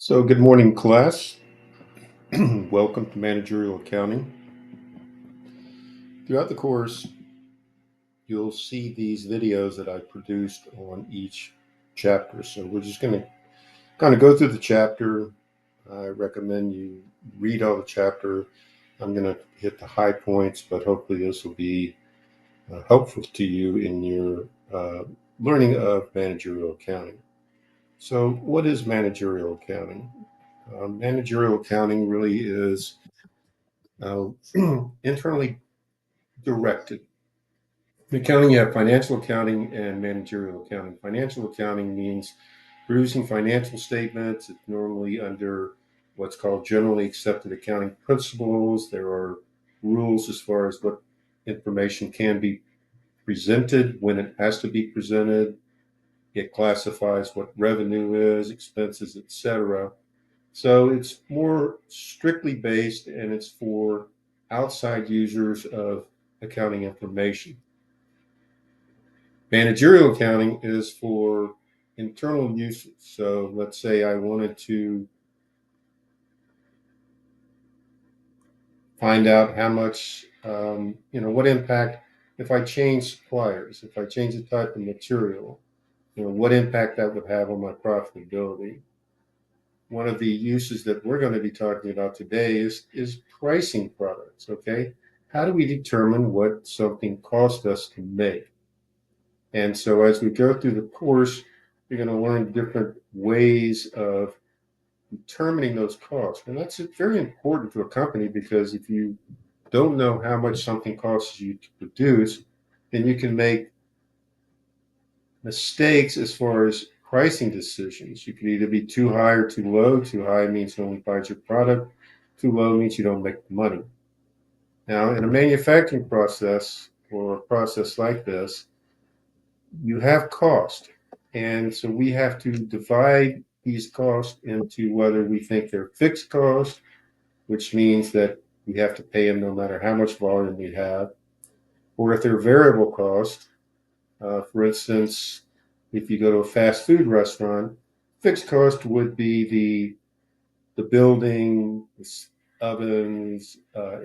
So, good morning, class. Welcome to Managerial Accounting. Throughout the course, you'll see these videos that I produced on each chapter. So, we're just going to kind of go through the chapter. I recommend you read all the chapter. I'm going to hit the high points, but hopefully, this will be helpful to you in your learning of managerial accounting. So, what is managerial accounting? Managerial accounting really is uh, internally directed. In accounting, you have financial accounting and managerial accounting. Financial accounting means producing financial statements. It's normally under what's called generally accepted accounting principles. There are rules as far as what information can be presented, when it has to be presented. It classifies what revenue is, expenses, etc. So it's more strictly based and it's for outside users of accounting information. Managerial accounting is for internal uses. So let's say I wanted to find out how much, what impact if I change suppliers, if I change the type of material, what impact that would have on my profitability. One of the uses that we're going to be talking about today is pricing products. Okay, how do we determine what something cost us to make? And so as we go through the course, you're going to learn different ways of determining those costs. And that's very important to a company because if you don't know how much something costs you to produce, then you can make mistakes as far as pricing decisions. You could either be too high or too low. Too high means no one buys your product. Too low means you don't make the money. Now, in a manufacturing process or a process like this, you have cost. And so we have to divide these costs into whether we think they're fixed costs, which means that we have to pay them no matter how much volume we have, or if they're variable costs. For instance, if you go to a fast food restaurant, fixed cost would be the building, the ovens,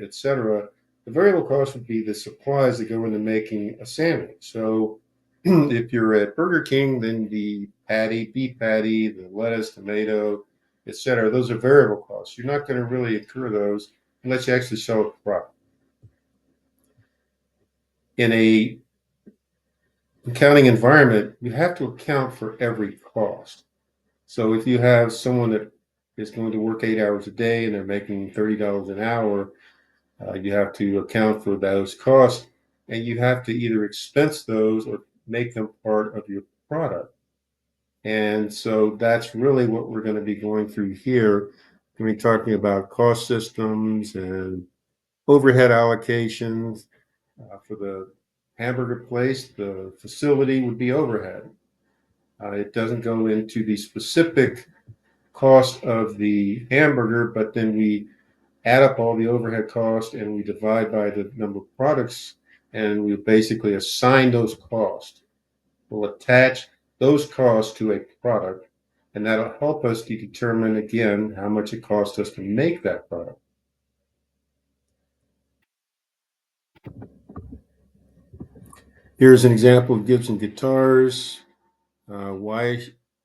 etc. The variable cost would be the supplies that go into making a sandwich. So if you're at Burger King, then the patty, beef patty, the lettuce, tomato, etc. Those are variable costs. You're not going to really incur those unless you actually sell a product. In a accounting environment, you have to account for every cost. So if you have someone that is going to work 8 hours a day and they're making $30 an hour, you have to account for those costs and you have to either expense those or make them part of your product. And so that's really what we're going to be going through here. We're going to be talking about cost systems and overhead allocations. For the hamburger place, the facility would be overhead. It doesn't go into the specific cost of the hamburger, but then we add up all the overhead costs and we divide by the number of products and we basically assign those costs. We'll attach those costs to a product and that'll help us to determine again how much it costs us to make that product. Here's an example of Gibson guitars. Why?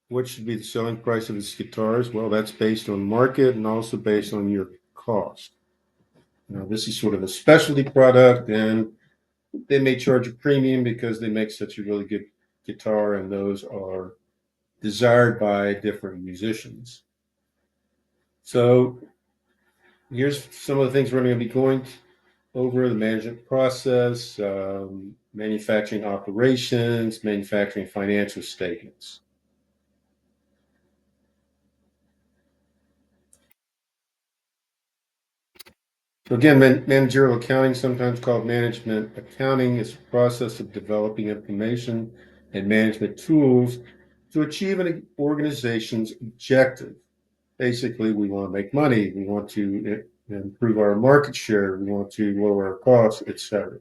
What should be the selling price of these guitars? Well, that's based on market and also based on your cost. Now, this is sort of a specialty product, and they may charge a premium because they make such a really good guitar, and those are desired by different musicians. So, here's some of the things we're going to be going over: the management process, manufacturing operations, manufacturing financial statements. So again, managerial accounting, sometimes called management accounting, is a process of developing information and management tools to achieve an organization's objective. Basically, we want to make money, we want to improve our market share, we want to lower our costs, etc.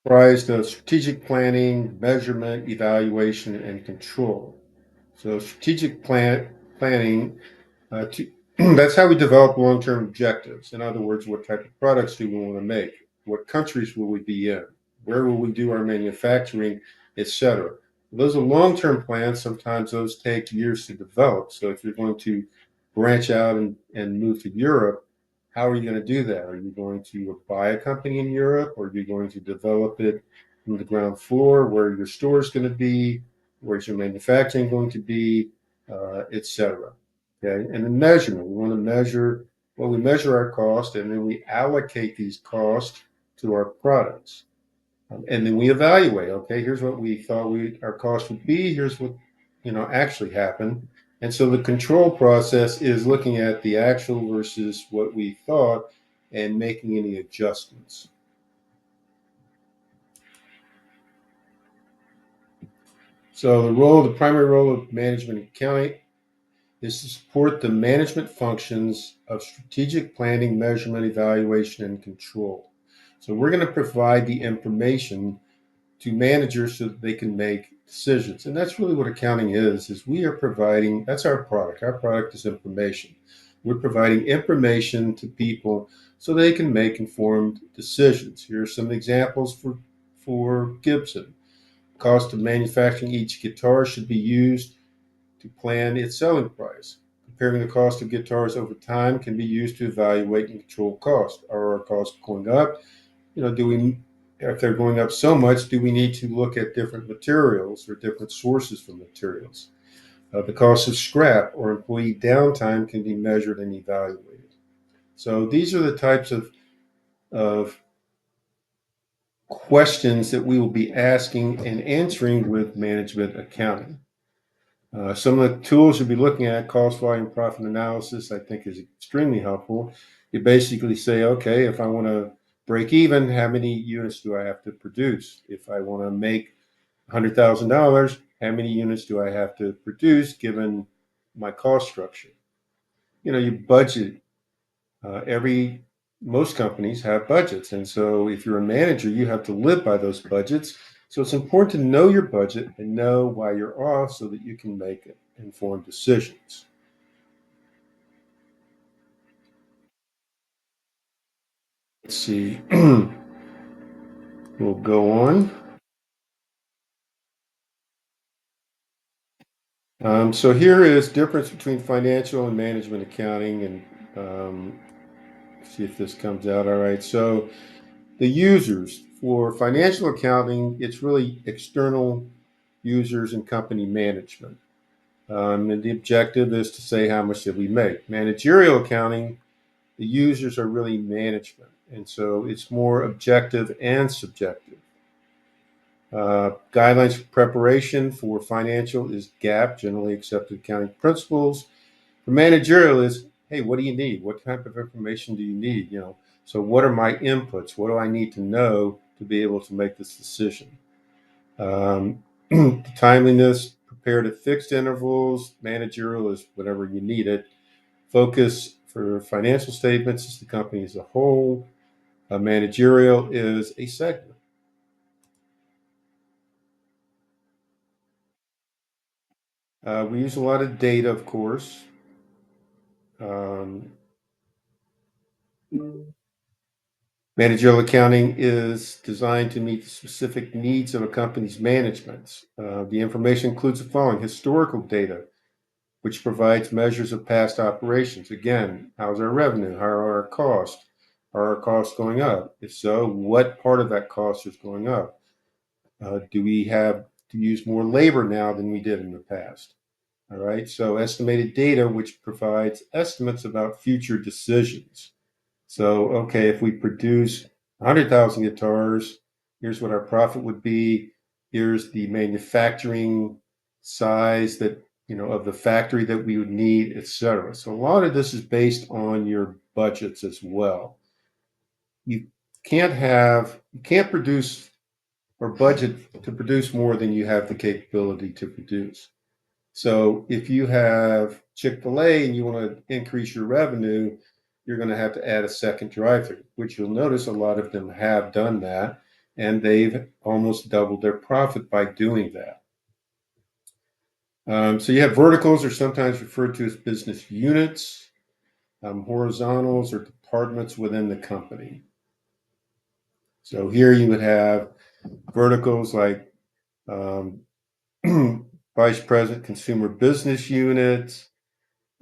Comprised of strategic planning, measurement, evaluation, and control. So planning to, that's how we develop long-term objectives. In other words, what type of products do we want to make? What countries will we be in? Where will we do our manufacturing, etc. Those are long-term plans. Sometimes those take years to develop. So if you're going to branch out and move to Europe, how are you going to do that? Are you going to buy a company in Europe, or are you going to develop it from the ground floor, where your store is going to be, where's your manufacturing going to be, etc. Okay, and then measurement. We want to measure, well, we measure our cost, and then we allocate these costs to our products. And then we evaluate, okay, here's what we thought our cost would be, here's what actually happened. And so the control process is looking at the actual versus what we thought and making any adjustments. So the primary role of management accounting is to support the management functions of strategic planning, measurement, evaluation, and control. So we're going to provide the information to managers so that they can make decisions. And that's really what accounting is we are providing, that's our product. Our product is information. We're providing information to people so they can make informed decisions. Here are some examples for Gibson. Cost of manufacturing each guitar should be used to plan its selling price. Comparing the cost of guitars over time can be used to evaluate and control cost. Are our costs going up? Do we, if they're going up so much, do we need to look at different materials or different sources for materials? The cost of scrap or employee downtime can be measured and evaluated. So these are the types of questions that we will be asking and answering with management accounting. Some of the tools you'll be looking at, cost, volume, profit analysis, I think is extremely helpful. You basically say, okay, if I want to break even, how many units do I have to produce? If I want to make $100,000, how many units do I have to produce given my cost structure? You budget. Every Most companies have budgets, and so if you're a manager, you have to live by those budgets. So it's important to know your budget and know why you're off, so that you can make informed decisions. Let's see. We'll go on. So here is difference between financial and management accounting, and see if this comes out all right. So the users for financial accounting, it's really external users and company management. And the objective is to say how much did we make. Managerial accounting, the users are really management, and so it's more objective and subjective. Guidelines for preparation for financial is GAAP, generally accepted accounting principles. For managerial is, hey, what do you need? What type of information do you need? So what are my inputs? What do I need to know to be able to make this decision? Timeliness, prepared at fixed intervals. Managerial is whenever you need it. Focus for financial statements is the company as a whole. Managerial is a segment. We use a lot of data, of course. Um, Managerial accounting is designed to meet the specific needs of a company's management. The information includes the following: historical data, which provides measures of past operations. Again, how's our revenue? How are our costs? Are our costs going up? If so, what part of that cost is going up? Do we have to use more labor now than we did in the past? All right. So estimated data, which provides estimates about future decisions. So, okay, if we produce 100,000 guitars, here's what our profit would be. Here's the manufacturing size of the factory that we would need, etc. So a lot of this is based on your budgets as well. You you can't produce or budget to produce more than you have the capability to produce. So if you have Chick-fil-A and you want to increase your revenue, you're going to have to add a second drive-through, which you'll notice a lot of them have done that. and they've almost doubled their profit by doing that. So you have verticals, are sometimes referred to as business units. Horizontals are departments within the company. So here you would have verticals like um, Vice President Consumer Business Unit,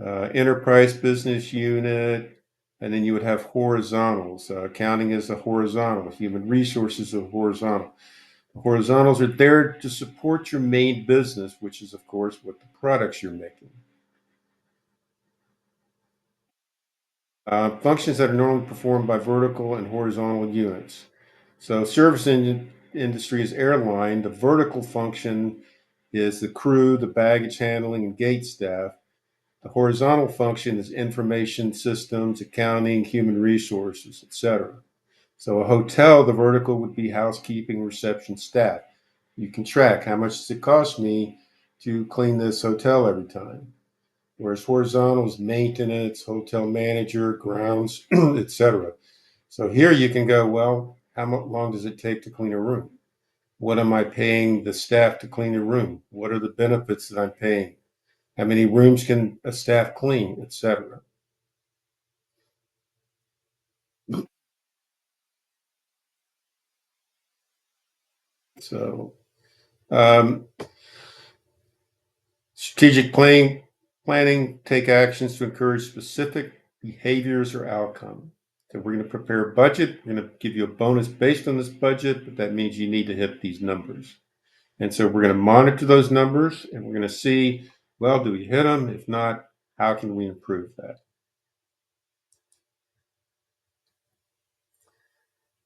Enterprise Business Unit, and then you would have horizontals. Accounting is a horizontal, human resources is a horizontal. The horizontals are there to support your main business, which is, of course, what the products you're making. Functions that are normally performed by vertical and horizontal units. So, industry is airline. The vertical function is the crew, the baggage handling, and gate staff. The horizontal function is information systems, accounting, human resources, etc. So, a hotel, the vertical would be housekeeping, reception, staff. You can track how much does it cost me to clean this hotel every time. Whereas horizontal is maintenance, hotel manager, grounds, etc. So here you can go, well, how long does it take to clean a room? What am I paying the staff to clean a room? What are the benefits that I'm paying? How many rooms can a staff clean, etc. So um, strategic planning take actions to encourage specific behaviors or outcome. So we're going to prepare a budget. We're going to give you a bonus based on this budget, but that means you need to hit these numbers. And so we're going to monitor those numbers and we're going to see, well, do we hit them? If not, how can we improve that?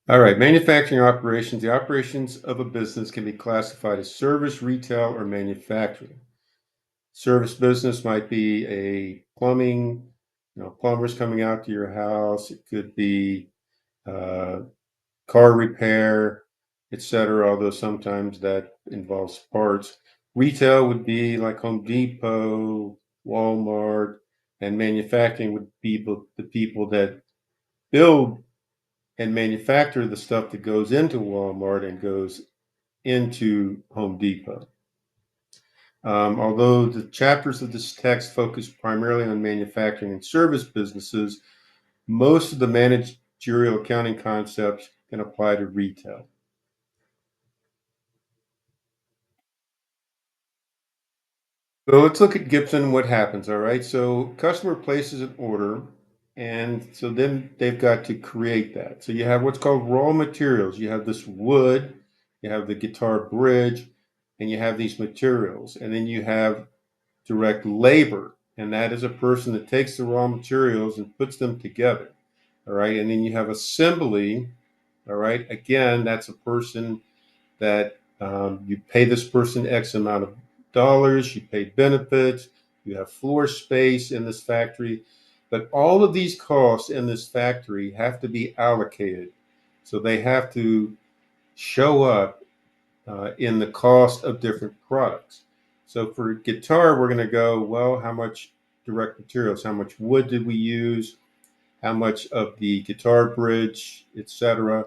All right, manufacturing operations. The operations of a business can be classified as service, retail, or manufacturing. Service business might be a plumbing, plumbers coming out to your house. It could be uh, car repair, etc. Although sometimes that involves parts. Retail would be like Home Depot, Walmart, and manufacturing would be the people that build and manufacture the stuff that goes into Walmart and goes into Home Depot. Although the chapters of this text focus primarily on manufacturing and service businesses, most of the managerial accounting concepts can apply to retail. So let's look at Gibson and what happens. All right. So customer places an order, and so then they've got to create that. So you have what's called raw materials. You have this wood, you have the guitar bridge, and you have these materials, and then you have direct labor, and that is a person that takes the raw materials and puts them together. All right. And then you have assembly. All right. Again, that's a person that you pay this person X amount of dollars, you pay benefits, you have floor space in this factory. But all of these costs in this factory have to be allocated. So they have to show up in the cost of different products. So for guitar, we're going to go, well, how much direct materials, how much wood did we use, how much of the guitar bridge, etc.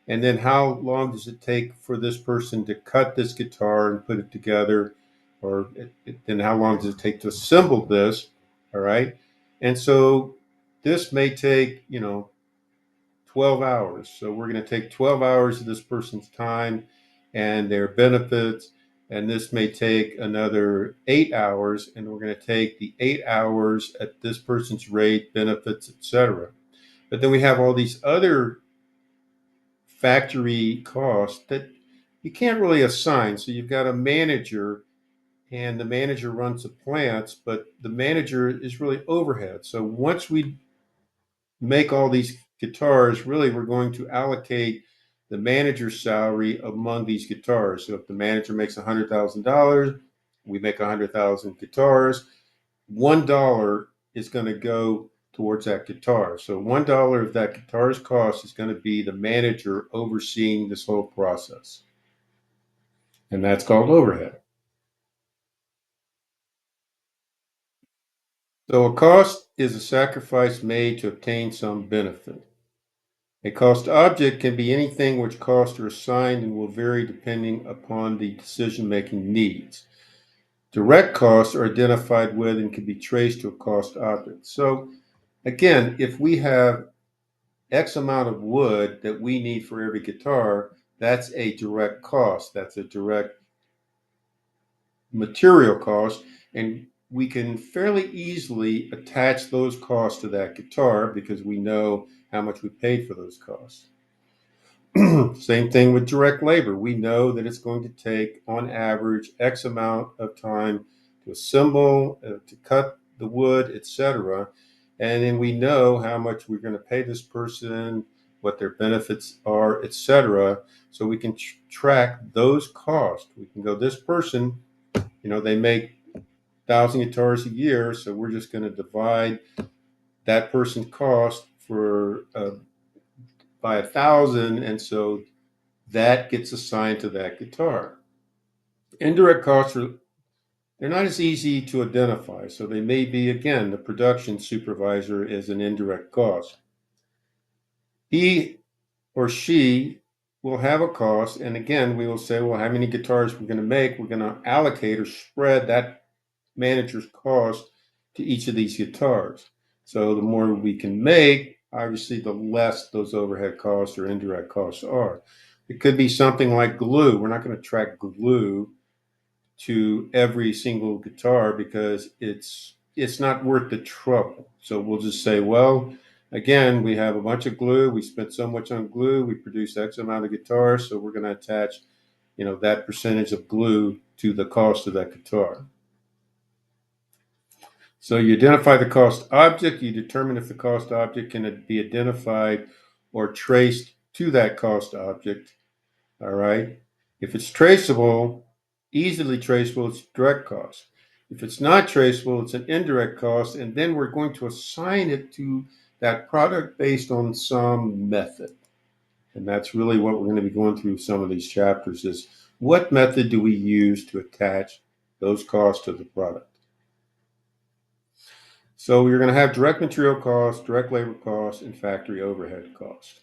And then how long does it take for this person to cut this guitar and put it together? Or then how long does it take to assemble this? All right. And so this may take, 12 hours. So we're going to take 12 hours of this person's time and their benefits. And this may take another 8 hours. And we're going to take the 8 hours at this person's rate, benefits, etc. But then we have all these other factory costs that you can't really assign. So you've got a manager, and the manager runs the plants, but the manager is really overhead. So once we make all these guitars, really we're going to allocate the manager's salary among these guitars. So if the manager makes $100,000, we make 100,000 guitars. $1 is going to go towards that guitar. So $1 of that guitar's cost is going to be the manager overseeing this whole process. And that's called overhead. So a cost is a sacrifice made to obtain some benefit. A cost object can be anything which costs are assigned and will vary depending upon the decision-making needs. Direct costs are identified with and can be traced to a cost object. So again, if we have X amount of wood that we need for every guitar, that's a direct cost. That's a direct material cost. And we can fairly easily attach those costs to that guitar because we know how much we paid for those costs. Same thing with direct labor. We know that it's going to take, on average, X amount of time to assemble, to cut the wood, etc. And then we know how much we're going to pay this person, what their benefits are, etc. So we can track those costs. We can go, this person, they make 1,000 guitars a year, so we're just going to divide that person's cost for by 1,000, and so that gets assigned to that guitar. Indirect costs they're not as easy to identify, so they may be, again, the production supervisor is an indirect cost. He or she will have a cost, and again, we will say, well, how many guitars we're going to make? We're going to allocate or spread that manager's cost to each of these guitars. So the more we can make, obviously, the less those overhead costs or indirect costs are. It could be something like glue. We're not going to track glue to every single guitar because it's not worth the trouble. So we'll just say, well, again, we have a bunch of glue. We spent so much on glue. We produce X amount of guitars, so we're going to attach, that percentage of glue to the cost of that guitar. So you identify the cost object. You determine if the cost object can be identified or traced to that cost object. All right. If it's traceable, easily traceable, it's direct cost. If it's not traceable, it's an indirect cost. And then we're going to assign it to that product based on some method. And that's really what we're going to be going through some of these chapters is what method do we use to attach those costs to the product? So you're going to have direct material costs, direct labor costs, and factory overhead costs.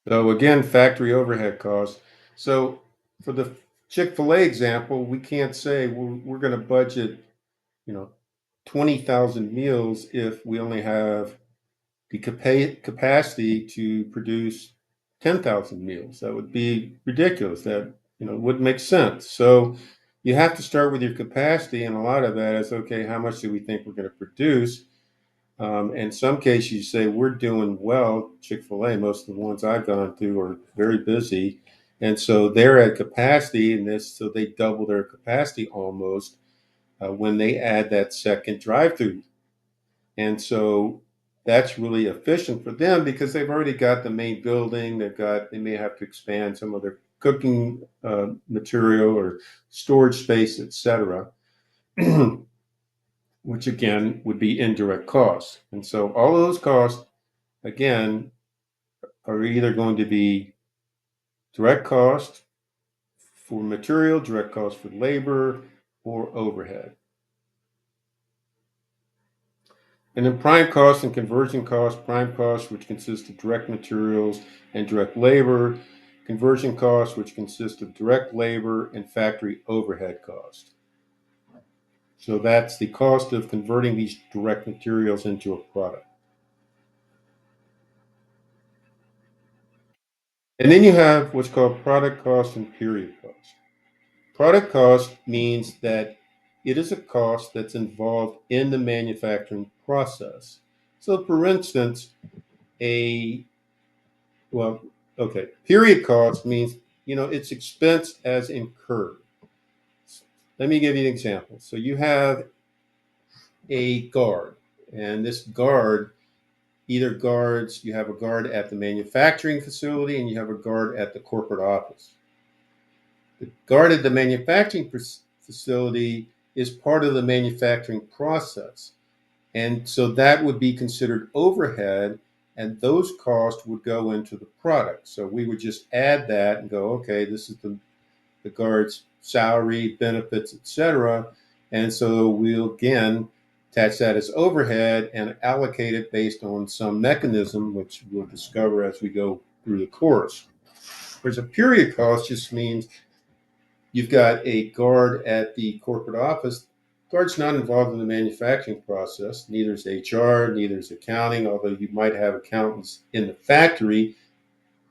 So again, factory overhead costs. So for the Chick-fil-A example, we can't say we're going to budget, you know, 20,000 meals if we only have the capacity to produce 10,000 meals. That would be ridiculous. That, wouldn't make sense. So you have to start with your capacity, and a lot of that is, okay, how much do we think we're going to produce? In some cases, you say we're doing well. Chick-fil-A, most of the ones I've gone through are very busy, and so they're at capacity, and so they double their capacity almost when they add that second drive-through, and so that's really efficient for them because they've already got the main building. They may have to expand some of their cooking material or storage space, etc. Which again would be indirect costs. And so all of those costs, again, are either going to be direct cost for material, direct cost for labor, or overhead. And then prime cost and conversion cost, prime cost, which consists of direct materials and direct labor, conversion cost, which consists of direct labor and factory overhead cost. So that's the cost of converting these direct materials into a product. And then you have what's called product cost and period cost. Product cost means that it is a cost that's involved in the manufacturing process. So, for instance, a well, okay, period cost means it's expense as incurred. Let me give you an example. So you have a guard, and this guard either guards. You have a guard at the manufacturing facility, and you have a guard at the corporate office. The guard at the manufacturing facility is part of the manufacturing process. And so that would be considered overhead, and those costs would go into the product. So we would just add that and go, okay, this is the guard's salary, benefits, etc. And so we'll again attach that as overhead and allocate it based on some mechanism, which we'll discover as we go through the course. Whereas a period cost just means you've got a guard at the corporate office. Guard's not involved in the manufacturing process. Neither is HR, neither is accounting, although you might have accountants in the factory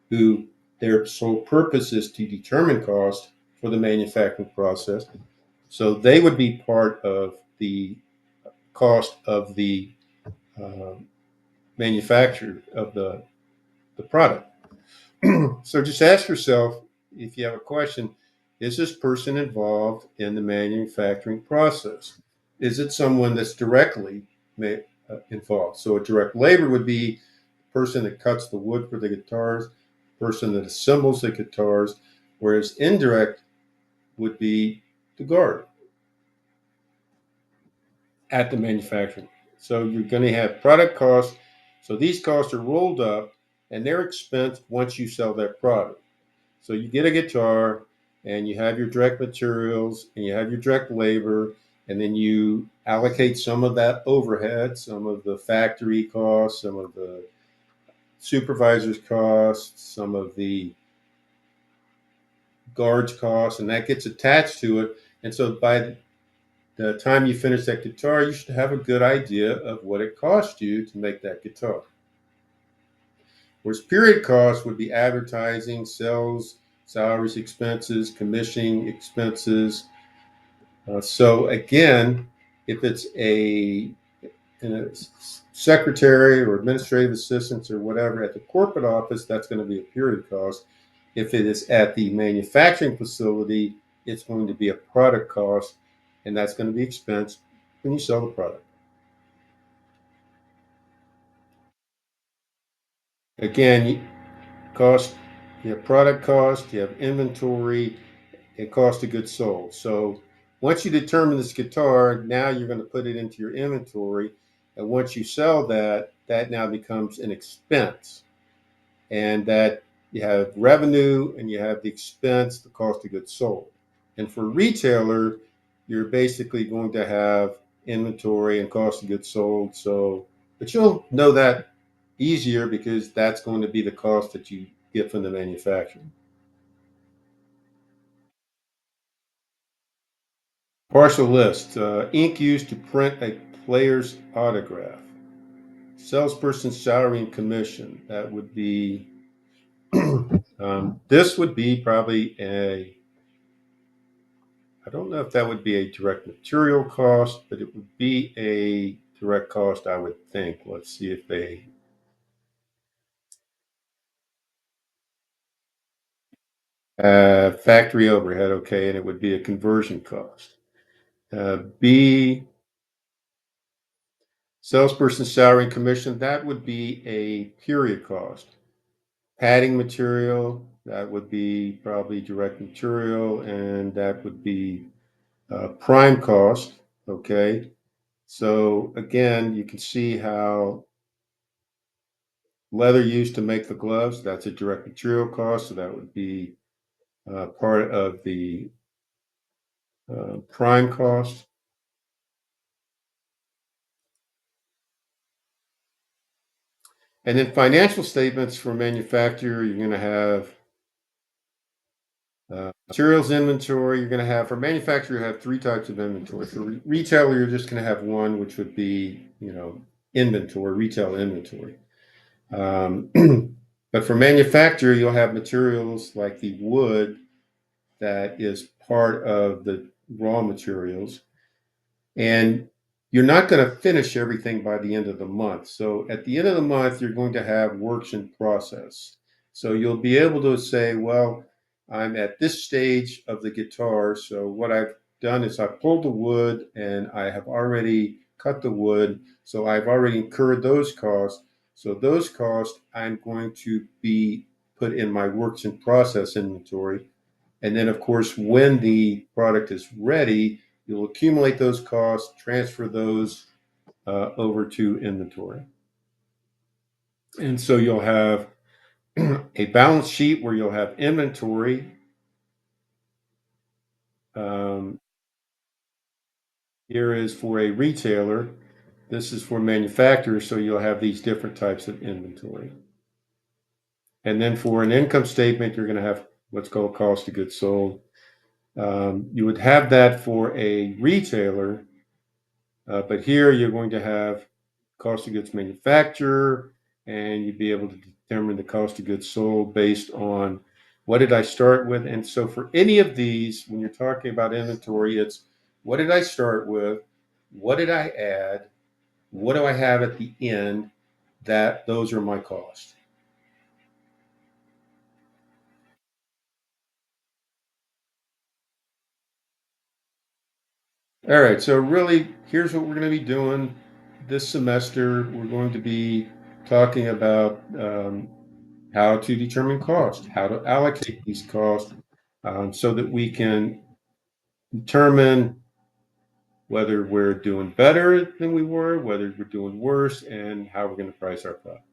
who their sole purpose is to determine cost for the manufacturing process. So they would be part of the cost of the uh, manufacture of the product. So just ask yourself, if you have a question, is this person involved in the manufacturing process? Is it someone that's directly involved? So a direct labor would be the person that cuts the wood for the guitars, the person that assembles the guitars, whereas indirect would be the guard at the manufacturing. So you're going to have product costs. So these costs are rolled up and they're expensed once you sell that product. So you get a guitar and you have your direct materials and you have your direct labor, and then you allocate some of that overhead, some of the factory costs, some of the supervisor's costs, some of the guard's costs, and that gets attached to it. And so by the time you finish that guitar, you should have a good idea of what it cost you to make that guitar. Whereas period costs would be advertising, sales, salaries, expenses, commissioning expenses. So again, if it's a secretary or administrative assistants or whatever at the corporate office, that's going to be a period cost. If it is at the manufacturing facility, it's going to be a product cost, and that's going to be expense when you sell the product. Again, cost, you have product cost, you have inventory, and cost of goods sold. So once you determine this guitar, now you're going to put it into your inventory. And once you sell that, that now becomes an expense. And that you have revenue and you have the expense, the cost of goods sold. And for a retailer, you're basically going to have inventory and cost of goods sold. So, but you'll know that easier because that's going to be the cost that you get from the manufacturer. Partial list, ink used to print a player's autograph. Salesperson's salary and commission. That would be, this would be probably I don't know if that would be a direct material cost, but it would be a direct cost, I would think. Let's see if they, factory overhead, okay, and it would be a conversion cost. B, salesperson's salary and commission. That would be a period cost. Padding material, that would be probably direct material, and that would be prime cost. Okay. So again, you can see how leather used to make the gloves, that's a direct material cost. So that would be part of the prime cost. And then financial statements for manufacturer, you're going to have materials inventory. You're going to have, for manufacturer, you have three types of inventory. For retailer, you're just going to have one, which would be, inventory, retail inventory. Um, but for manufacturer, you'll have materials like the wood that is part of the raw materials. And you're not going to finish everything by the end of the month. So at the end of the month, you're going to have works in process. So you'll be able to say, well, I'm at this stage of the guitar. So what I've done is I pulled the wood and I have already cut the wood. So I've already incurred those costs. So those costs I'm going to be put in my works in process inventory. And then, of course, when the product is ready, you'll accumulate those costs, transfer those over to inventory. And so you'll have a balance sheet where you'll have inventory. Um, Here is for a retailer. This is for manufacturers, so you'll have these different types of inventory. And then for an income statement, you're going to have what's called cost of goods sold. You would have that for a retailer, but here you're going to have cost of goods manufacturer, and you'd be able to determine the cost of goods sold based on what did I start with. And so for any of these, when you're talking about inventory, it's what did I start with? What did I add? What do I have at the end? Those are my costs. All right, so really, here's what we're going to be doing this semester. We're going to be talking about how to determine cost, how to allocate these costs, so that we can determine whether we're doing better than we were, whether we're doing worse, and how we're going to price our product.